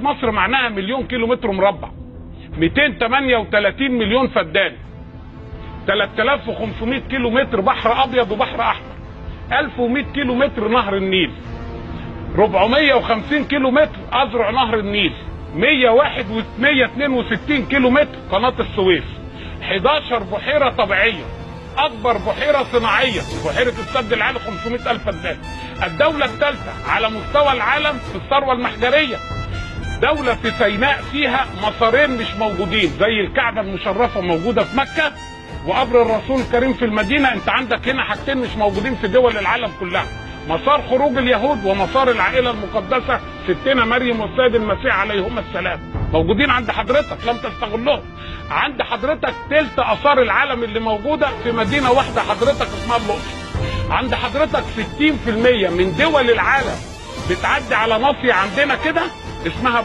مصر معناها مليون كيلو متر مربع، 238 مليون فدان، 3500 كيلو متر بحر ابيض وبحر احمر، 1100 كيلو متر نهر النيل، 450 كيلو متر اذرع نهر النيل، 162 كيلو متر قناه السويس، 11 بحيره طبيعيه، اكبر بحيره صناعيه بحيره السد العالي 500,000 فدان. الدوله الثالثه على مستوى العالم في الثروه المحجريه. دوله في سيناء فيها مسارين مش موجودين، زي الكعبه المشرفه موجوده في مكه وقبر الرسول الكريم في المدينه. انت عندك هنا حاجتين مش موجودين في دول العالم كلها، مسار خروج اليهود ومسار العائله المقدسه ستنا مريم والسيد المسيح عليهما السلام، موجودين عند حضرتك لم تستغلهم. عند حضرتك تلت اثار العالم اللي موجوده في مدينه واحده حضرتك اسمها الاقصر. عند حضرتك 60% من دول العالم بتعدي على ناصيه عندنا كده اسمها